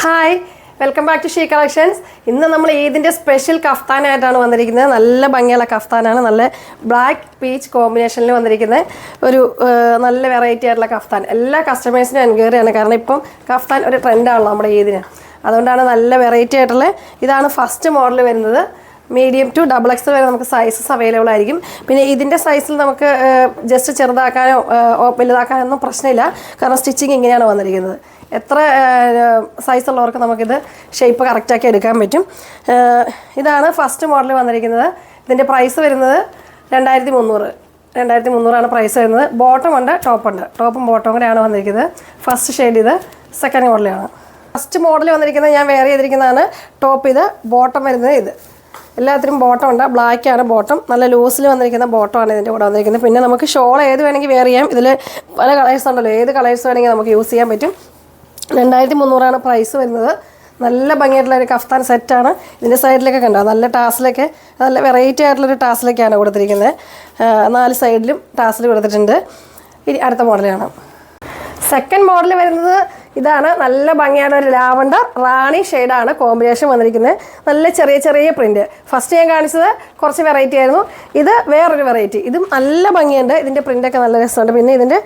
Hi, welcome back to she collections. ഇന്ന് നമ്മൾ ഈദിൻ്റെ special കഫ്താനായിട്ടാണ് വന്നിരിക്കുന്നത്. നല്ല ഭംഗിയുള്ള കഫ്താനാണ്. നല്ല ബ്ലാക്ക് പീച്ച് കോമ്പിനേഷനിൽ വന്നിരിക്കുന്നത് ഒരു നല്ല വെറൈറ്റി ആയിട്ടുള്ള കഫ്താൻ. എല്ലാ കസ്റ്റമേഴ്സിനും എൻക്വയറിയാണ്. കാരണം ഇപ്പം കഫ്താൻ ഒരു ട്രെൻഡാണല്ലോ നമ്മുടെ ഈദിന്. അതുകൊണ്ടാണ് നല്ല വെറൈറ്റി ആയിട്ടുള്ള ഇതാണ് ഫസ്റ്റ് മോഡൽ വരുന്നത്. മീഡിയം ടു XXL വരെ നമുക്ക് സൈസസ് അവൈലബിൾ ആയിരിക്കും. പിന്നെ ഇതിൻ്റെ സൈസിൽ നമുക്ക് ജസ്റ്റ് ചെറുതാക്കാനോ വലുതാക്കാനോ ഒന്നും പ്രശ്നമില്ല. കാരണം സ്റ്റിച്ചിങ് ഇങ്ങനെയാണ് വന്നിരിക്കുന്നത്. എത്ര സൈസുള്ളവർക്ക് നമുക്കിത് ഷേപ്പ് കറക്റ്റാക്കി എടുക്കാൻ പറ്റും. ഇതാണ് ഫസ്റ്റ് മോഡൽ വന്നിരിക്കുന്നത്. ഇതിൻ്റെ പ്രൈസ് വരുന്നത് 2300 പ്രൈസ് വരുന്നത്. ബോട്ടം ഉണ്ട്, ടോപ്പുണ്ട്. ടോപ്പും ബോട്ടവും കൂടെയാണ് വന്നിരിക്കുന്നത്. ഫസ്റ്റ് ഷെയ്ഡ് ഇത്. സെക്കൻഡ് മോഡലാണ്. ഫസ്റ്റ് മോഡൽ വന്നിരിക്കുന്നത് ഞാൻ വെയർ ചെയ്തിരിക്കുന്നതാണ്. ടോപ്പ് ഇത്, ബോട്ടം വരുന്നത് ഇത്. എല്ലാത്തിനും ബോട്ടം ഉണ്ട്. ബ്ലാക്കാണ് ബോട്ടം. നല്ല ലൂസിൽ വന്നിരിക്കുന്ന ബോട്ടമാണ് ഇതിൻ്റെ കൂടെ വന്നിരിക്കുന്നത്. പിന്നെ നമുക്ക് ഷോൾ ഏത് വേണമെങ്കിൽ വെയർ ചെയ്യാം. ഇതിൽ പല കളേഴ്സ് ഉണ്ടല്ലോ, ഏത് കളേഴ്സ് വേണമെങ്കിൽ നമുക്ക് യൂസ് ചെയ്യാൻ പറ്റും. 2300 പ്രൈസ് വരുന്നത്. നല്ല ഭംഗിയായിട്ടുള്ള ഒരു കഫ്താൻ സെറ്റാണ്. ഇതിൻ്റെ സൈഡിലൊക്കെ കണ്ടോ, നല്ല ടാസിലൊക്കെ, നല്ല വെറൈറ്റി ആയിട്ടുള്ളൊരു ടാസിലൊക്കെയാണ് കൊടുത്തിരിക്കുന്നത്. 4 സൈഡിലും ടാസിൽ കൊടുത്തിട്ടുണ്ട്. ഇനി അടുത്ത മോഡലാണ്. സെക്കൻഡ് മോഡൽ വരുന്നത് ഇതാണ്. നല്ല ഭംഗിயான ഒരു ലാവണ്ടർ റാണി ഷെയ്ഡാണ് കോമ്പിനേഷൻ വന്നിരിക്കുന്നത്. നല്ല ചെറിയ ചെറിയ പ്രിൻറ്റ്. ഫസ്റ്റ് ഞാൻ കാണിച്ചത് കുറച്ച് വെറൈറ്റി ആയിരുന്നു. ഇത് വേറൊരു വെറൈറ്റി. ഇതും നല്ല ഭംഗിയുണ്ട്. ഇതിൻ്റെ പ്രിൻ്റൊക്കെ നല്ല രസമുണ്ട്. പിന്നെ ഇതിൻ്റെ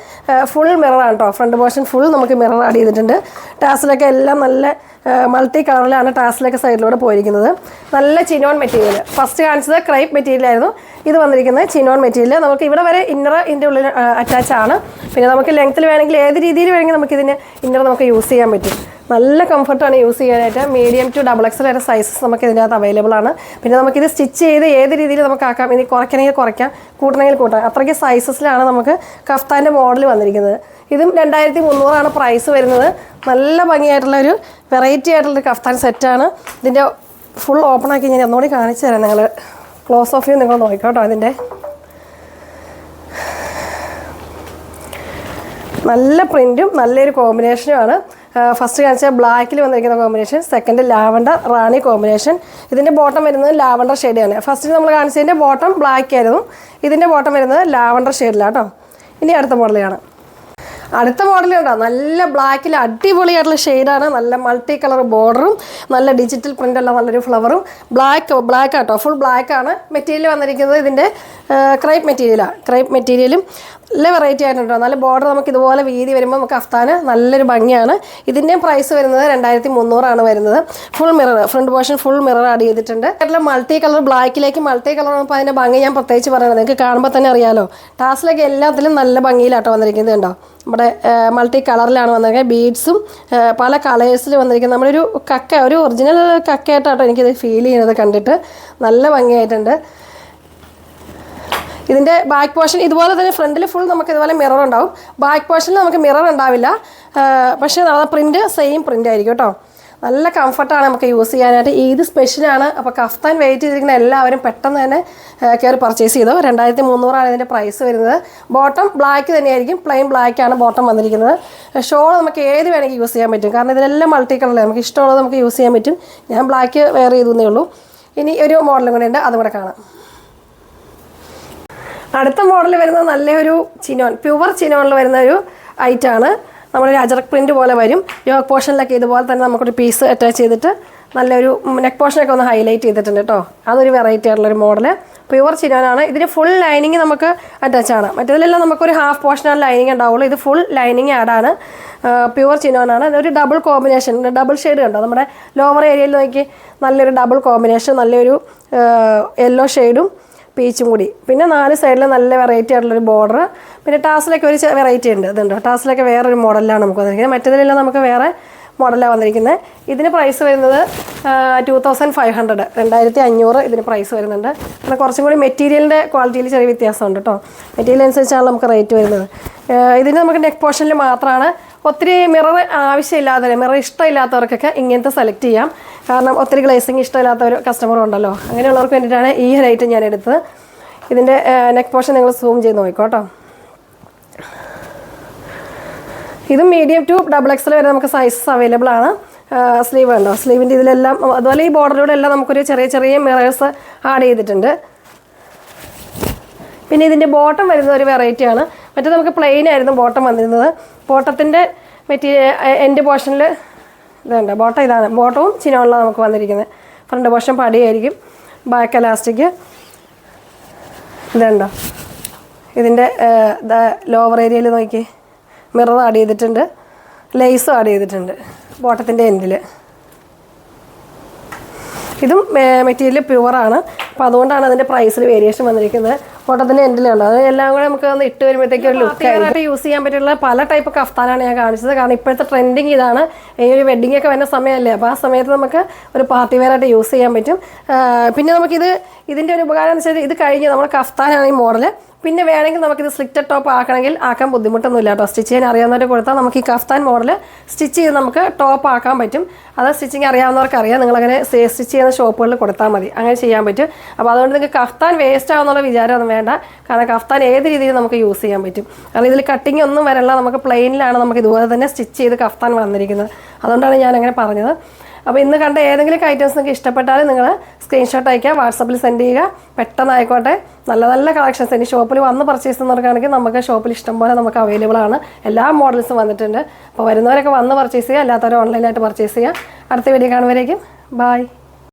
ഫുൾ മിററാണ് കേട്ടോ. ഫ്രണ്ട് പോർഷൻ ഫുൾ നമുക്ക് മിറർ ആഡ് ചെയ്തിട്ടുണ്ട്. ടാസിലൊക്കെ എല്ലാം നല്ല മൾട്ടി കളറിലാണ് ടാസിലൊക്കെ സൈഡിലൂടെ പോയിരിക്കുന്നത്. നല്ല ചിനോൺ മെറ്റീരിയൽ. ഫസ്റ്റ് കാണിച്ചത് ക്രൈപ്പ് മെറ്റീരിയലായിരുന്നു. ഇത് വന്നിരിക്കുന്നത് ചിനോൺ മെറ്റീരിയൽ. നമുക്ക് ഇവിടെ വരെ ഇന്നർ ഇതിൻ്റെ ഉള്ളിൽ അറ്റാച്ച് ആണ്. പിന്നെ നമുക്ക് ലെങ്ത്തിൽ വേണമെങ്കിൽ ഏത് രീതിയിൽ വേണമെങ്കിൽ നമുക്കിതിന് ഇന്നർ നമുക്ക് യൂസ് ചെയ്യാൻ പറ്റും. നല്ല കംഫർട്ടാണ് യൂസ് ചെയ്യാനായിട്ട്. മീഡിയം ടു XXL വരെ സൈസസ് നമുക്ക് ഇതിനകത്ത് അവൈലബിൾ ആണ്. പിന്നെ നമുക്കിത് സ്റ്റിച്ച് ചെയ്ത് ഏത് രീതിയിൽ നമുക്ക് ആക്കാം. ഇനി കുറയ്ക്കണമെങ്കിൽ കുറയ്ക്കാം, കൂട്ടണമെങ്കിൽ കൂട്ടാം. അത്രയ്ക്ക് സൈസസിലാണ് നമുക്ക് കഫ്താൻ്റെ മോഡൽ വന്നിരിക്കുന്നത്. ഇതും 2300 പ്രൈസ് വരുന്നത്. നല്ല ഭംഗിയായിട്ടുള്ളൊരു വെറൈറ്റി ആയിട്ടുള്ളൊരു കഫ്താൻ സെറ്റാണ്. ഇതിൻ്റെ ഫുൾ ഓപ്പൺ ആക്കി ഞാൻ ഒന്നുകൂടി കാണിച്ചു തരാം. നിങ്ങൾ ക്ലോസ് ഓഫ് വ്യൂ നിങ്ങൾ നോക്കിക്കോട്ടോ. ഇതിൻ്റെ നല്ല പ്രിൻറ്റും നല്ലൊരു കോമ്പിനേഷനുമാണ്. ഫസ്റ്റ് കാണിച്ചാൽ ബ്ലാക്കിൽ വന്നിരിക്കുന്ന കോമ്പിനേഷൻ, സെക്കൻഡ് ലാവണ്ടർ റാണി കോമ്പിനേഷൻ. ഇതിൻ്റെ ബോട്ടം വരുന്നത് ലാവണ്ടർ ഷെയ്ഡാണ്. ഫസ്റ്റ് നമ്മൾ കാണിച്ചതിൻ്റെ ബോട്ടം ബ്ലാക്ക് ആയിരുന്നു. ഇതിൻ്റെ ബോട്ടം വരുന്നത് ലാവണ്ടർ ഷെയ്ഡിലാണ് കേട്ടോ. ഇനി അടുത്ത മോഡലാണ്. അടുത്ത മോഡൽ കണ്ടോ, നല്ല ബ്ലാക്കിൽ അടിപൊളിയായിട്ടുള്ള ഷെയ്ഡാണ്. നല്ല മൾട്ടി കളർ ബോർഡറും നല്ല ഡിജിറ്റൽ പ്രിൻ്റുള്ള നല്ലൊരു ഫ്ലവറും. ബ്ലാക്ക് ആട്ടോ, ഫുൾ ബ്ലാക്കാണ്. മെറ്റീരിയൽ വന്നിരിക്കുന്നത് ഇതിൻ്റെ ക്രൈപ്പ് മെറ്റീരിയലാണ്. ക്രൈപ്പ് മെറ്റീരിയലും നല്ല വെറൈറ്റി ആയിട്ടുണ്ടോ. നല്ല ബോർഡർ നമുക്ക് ഇതുപോലെ വീതി വരുമ്പോൾ നമുക്ക് കഫ്താന് നല്ലൊരു ഭംഗിയാണ്. ഇതിൻ്റെ പ്രൈസ് വരുന്നത് 2300 വരുന്നത്. Full mirror, front portion full mirror add ചെയ്തിട്ടുണ്ട്. അതിൽ മൾട്ടി കളർ ബ്ലാക്കിലേക്ക് മൾട്ടി കളർ ആകുമ്പോൾ അതിൻ്റെ ഭംഗി ഞാൻ പ്രത്യേകിച്ച് പറയുന്നത് നിങ്ങൾക്ക് കാണുമ്പോൾ തന്നെ അറിയാമല്ലോ. ടാസിലൊക്കെ എല്ലാത്തിലും നല്ല ഭംഗിയിലാട്ടോ വന്നിരിക്കുന്നത്. ഉണ്ടോ, നമ്മുടെ മൾട്ടി കളറിലാണ് വന്നിരിക്കുന്നത്. ബീഡ്സും പല കളേഴ്സിൽ വന്നിരിക്കുന്നത്. നമ്മളൊരു ഒരു ഒറിജിനൽ കക്കയായിട്ടാട്ടോ എനിക്കിത് ഫീൽ ചെയ്യുന്നത് കണ്ടിട്ട്. നല്ല ഭംഗിയായിട്ടുണ്ട്. ഇതിൻ്റെ ബാക്ക് പോർഷൻ ഇതുപോലെ തന്നെ ഫ്രണ്ടിൽ ഫുൾ നമുക്ക് ഇതുപോലെ മിറർ ഉണ്ടാവും. ബാക്ക് പോർഷനിൽ നമുക്ക് മിറർ ഉണ്ടാവില്ല. പക്ഷേ പ്രിൻറ്റ് സെയിം പ്രിൻ്റ് ആയിരിക്കും കേട്ടോ. നല്ല കംഫർട്ടാണ് നമുക്ക് യൂസ് ചെയ്യാനായിട്ട്. ഇത് സ്പെഷ്യലാണ്. അപ്പോൾ കഫ്താൻ വെയിറ്റ് ചെയ്തിരിക്കുന്ന എല്ലാവരും പെട്ടെന്ന് തന്നെ കയറി പർച്ചേസ് ചെയ്തു. 2300 ഇതിൻ്റെ പ്രൈസ് വരുന്നത്. ബോട്ടം ബ്ലാക്ക് തന്നെയായിരിക്കും. പ്ലെയിൻ ബ്ലാക്കാണ് ബോട്ടം വന്നിരിക്കുന്നത്. ഷോൾ നമുക്ക് ഏത് വേണമെങ്കിൽ യൂസ് ചെയ്യാൻ പറ്റും. കാരണം ഇതിലെല്ലാം മൾട്ടി കളറിൽ നമുക്ക് ഇഷ്ടമുള്ളത് നമുക്ക് യൂസ് ചെയ്യാൻ പറ്റും. ഞാൻ ബ്ലാക്ക് വെയർ ചെയ്തേ ഉള്ളൂ. ഇനി ഒരു മോഡലും കൂടെ ഉണ്ട്, അതും കൂടെ കാണാം. അടുത്ത മോഡൽ വരുന്നത് നല്ലൊരു ചിനോൺ, പ്യുവർ ചിനോണിൽ വരുന്ന ഒരു ഐറ്റാണ്. നമ്മളൊരു അജറക് പ്രിൻറ്റ് പോലെ വരും. യോക്ക് പോർഷനിലൊക്കെ ഇതുപോലെ തന്നെ നമുക്കൊരു പീസ് അറ്റാച്ച് ചെയ്തിട്ട് നല്ലൊരു നെക്ക് പോർഷനൊക്കെ ഒന്ന് ഹൈലൈറ്റ് ചെയ്തിട്ടുണ്ട് കേട്ടോ. അതൊരു വെറൈറ്റി ആയിട്ടുള്ളൊരു മോഡൽ. പ്യുവർ ചിനോനാണ്. ഇതിന് ഫുൾ ലൈനിങ് നമുക്ക് അറ്റാച്ച് ആണ്. മറ്റേതിലെല്ലാം നമുക്കൊരു ഹാഫ് പോർഷനാണ് ലൈനിങ് ഉണ്ടാവുള്ളൂ. ഇത് ഫുൾ ലൈനിങ് ആഡാണ്. പ്യുവർ ചിനോനാണ്. ഒരു ഡബിൾ കോമ്പിനേഷൻ, ഡബിൾ ഷെയ്ഡ് കണ്ടോ. നമ്മുടെ ലോവർ ഏരിയയിൽ നോക്കി നല്ലൊരു ഡബിൾ കോമ്പിനേഷൻ, നല്ലൊരു യെല്ലോ ഷെയ്ഡും പീച്ചും കൂടി. പിന്നെ 4 സൈഡിൽ നല്ല വെറൈറ്റി ആയിട്ടുള്ളൊരു ബോർഡർ. പിന്നെ ടാസിലൊക്കെ ഒരു വെറൈറ്റി ഉണ്ട്. ഇതുണ്ടോ, ടാസിലൊക്കെ വേറൊരു മോഡലിലാണ് നമുക്ക് വന്നിരിക്കുന്നത്. മറ്റേതിലെല്ലാം നമുക്ക് വേറെ മോഡലാണ് വന്നിരിക്കുന്നത്. ഇതിന് പ്രൈസ് വരുന്നത് 2500, 2500 ഇതിന് പ്രൈസ് വരുന്നുണ്ട്. പിന്നെ കുറച്ചും കൂടി മെറ്റീരിയലിൻ്റെ ക്വാളിറ്റിയിൽ ചെറിയ വ്യത്യാസമുണ്ട് കേട്ടോ. മെറ്റീരിയൽ അനുസരിച്ചാണ് നമുക്ക് റേറ്റ് വരുന്നത്. ഇതിന് നമുക്ക് നെക്ക് പോർഷനിൽ മാത്രമാണ്. ഒത്തിരി മിറർ ആവശ്യമില്ലാത്തവർ, മിറർ ഇഷ്ടമില്ലാത്തവർക്കൊക്കെ ഇങ്ങനത്തെ സെലക്ട് ചെയ്യാം. കാരണം ഒത്തിരി ഗ്ലേസിങ് ഇഷ്ടമില്ലാത്ത ഒരു കസ്റ്റമറും ഉണ്ടല്ലോ. അങ്ങനെയുള്ളവർക്ക് വേണ്ടിയിട്ടാണ് ഈ ഒരു ഐറ്റം ഞാൻ എടുത്തത്. ഇതിൻ്റെ നെക്ക് പോർഷൻ നിങ്ങൾ സൂം ചെയ്ത് നോക്കിക്കോട്ടോ. ഇതും മീഡിയം ടു XXL വരെ നമുക്ക് സൈസസ് അവൈലബിൾ ആണ്. സ്ലീവ് ഉണ്ടോ, സ്ലീവിൻ്റെ ഇതിലെല്ലാം അതുപോലെ ഈ ബോർഡറിലൂടെ എല്ലാം നമുക്കൊരു ചെറിയ ചെറിയ മിറേഴ്സ് ആഡ് ചെയ്തിട്ടുണ്ട്. പിന്നെ ഇതിൻ്റെ ബോട്ടം വരുന്നത് ഒരു വെറൈറ്റിയാണ്. മറ്റേ നമുക്ക് പ്ലെയിൻ ആയിരുന്നു ബോട്ടം വന്നിരുന്നത്. ബോട്ടത്തിൻ്റെ മെറ്റീരിയൽ എൻഡ് പോർഷനിൽ ഇതുണ്ട് ബോട്ടം. ഇതാണ് ബോട്ടവും ചിനോണിലാണ് നമുക്ക് വന്നിരിക്കുന്നത്. ഫ്രണ്ട് പോർഷൻ പടിയായിരിക്കും, ബാക്ക് എലാസ്റ്റിക്. ഇതുണ്ടോ ഇതിൻ്റെ ലോവർ ഏരിയയിൽ നോക്കി മിറർ ആഡ് ചെയ്തിട്ടുണ്ട്, ലേസും ആഡ് ചെയ്തിട്ടുണ്ട് ബോട്ടത്തിൻ്റെ എൻഡിൽ. ഇതും മെറ്റീരിയൽ പ്യുവറാണ്. അപ്പോൾ അതുകൊണ്ടാണ് അതിൻ്റെ പ്രൈസിൽ വേരിയേഷൻ വന്നിരിക്കുന്നത്. ബോട്ടത്തിൻ്റെ എൻഡിലുണ്ട്. അത് എല്ലാം കൂടെ നമുക്ക് ഒന്ന് ഇട്ട് വരുമ്പോഴത്തേക്കും ഒരു ലുക്കായിട്ട് യൂസ് ചെയ്യാൻ പറ്റുള്ള പല ടൈപ്പ് കഫ്താനാണ് ഞാൻ കാണിച്ചത്. കാരണം ഇപ്പോഴത്തെ ട്രെൻഡിങ് ഇതാണ്. ഈ ഒരു വെഡ്ഡിംഗ് ഒക്കെ വരുന്ന സമയമല്ലേ, അപ്പോൾ ആ സമയത്ത് നമുക്ക് ഒരു പാർട്ടി വെയർ ആയിട്ട് യൂസ് ചെയ്യാൻ പറ്റും. പിന്നെ ഇതിൻ്റെ ഒരു ഉപകാരം എന്ന് വെച്ചാൽ ഇത് കഴിഞ്ഞ് നമ്മൾ കഫ്താനാണ് ഈ മോഡൽ. പിന്നെ വേണമെങ്കിൽ നമുക്കിത് സ്ലിറ്റഡ് ടോപ്പ് ആക്കണമെങ്കിൽ ആക്കാൻ ബുദ്ധിമുട്ടൊന്നുമില്ല കേട്ടോ. സ്റ്റിച്ച് ചെയ്യാൻ അറിയാവുന്നവർ കൊടുത്താൽ നമുക്ക് ഈ കഫ്താൻ മോഡൽ സ്റ്റിച്ച് ചെയ്ത് നമുക്ക് ടോപ്പ് ആക്കാൻ പറ്റും. അത് സ്റ്റിച്ചിങ് അറിയാവുന്നവർക്ക് അറിയാം. നിങ്ങളങ്ങനെ സ്റ്റിച്ച് ചെയ്യുന്ന ഷോപ്പുകളിൽ കൊടുത്താൽ മതി, അങ്ങനെ ചെയ്യാൻ പറ്റും. അപ്പോൾ അതുകൊണ്ട് നിങ്ങൾക്ക് കഫ്താൻ വേസ്റ്റ് ആവുന്നുള്ള വിചാരമൊന്നും വേണ്ട. കാരണം കഫ്താൻ ഏത് രീതിയിൽ നമുക്ക് യൂസ് ചെയ്യാൻ പറ്റും. കാരണം ഇതിൽ കട്ടിങ് ഒന്നും വരല്ല, നമുക്ക് പ്ലെയിനിലാണ് നമുക്ക് ഇതുപോലെ തന്നെ സ്റ്റിച്ച് ചെയ്ത് കഫ്താൻ വന്നിരിക്കുന്നത്. അതുകൊണ്ടാണ് ഞാൻ അങ്ങനെ പറഞ്ഞത്. അപ്പോൾ ഇന്ന് കണ്ട ഏതെങ്കിലും ഐറ്റംസ് നിങ്ങൾക്ക് ഇഷ്ടപ്പെട്ടാൽ നിങ്ങൾ സ്ക്രീൻഷോട്ട് അയക്കുക, വാട്സപ്പിൽ സെൻഡ് ചെയ്യുക. പെട്ടെന്ന് ആയിക്കോട്ടെ. നല്ല നല്ല കളക്ഷൻസ് ഇനി ഷോപ്പിൽ വന്ന് പർച്ചേസ് ചെയ്യുന്നവർക്കാണെങ്കിൽ നമുക്ക് ഷോപ്പിൽ ഇഷ്ടംപോലെ നമുക്ക് അവൈലബിൾ ആണ്. എല്ലാ മോഡൽസും വന്നിട്ടുണ്ട്. അപ്പോൾ വരുന്നവരൊക്കെ വന്ന് പർച്ചേസ് ചെയ്യുക, അല്ലാത്തവർ ഓൺലൈനായിട്ട് പർച്ചേസ് ചെയ്യുക. അടുത്ത വീഡിയോ കാണുമ്പോഴേക്കും ബൈ.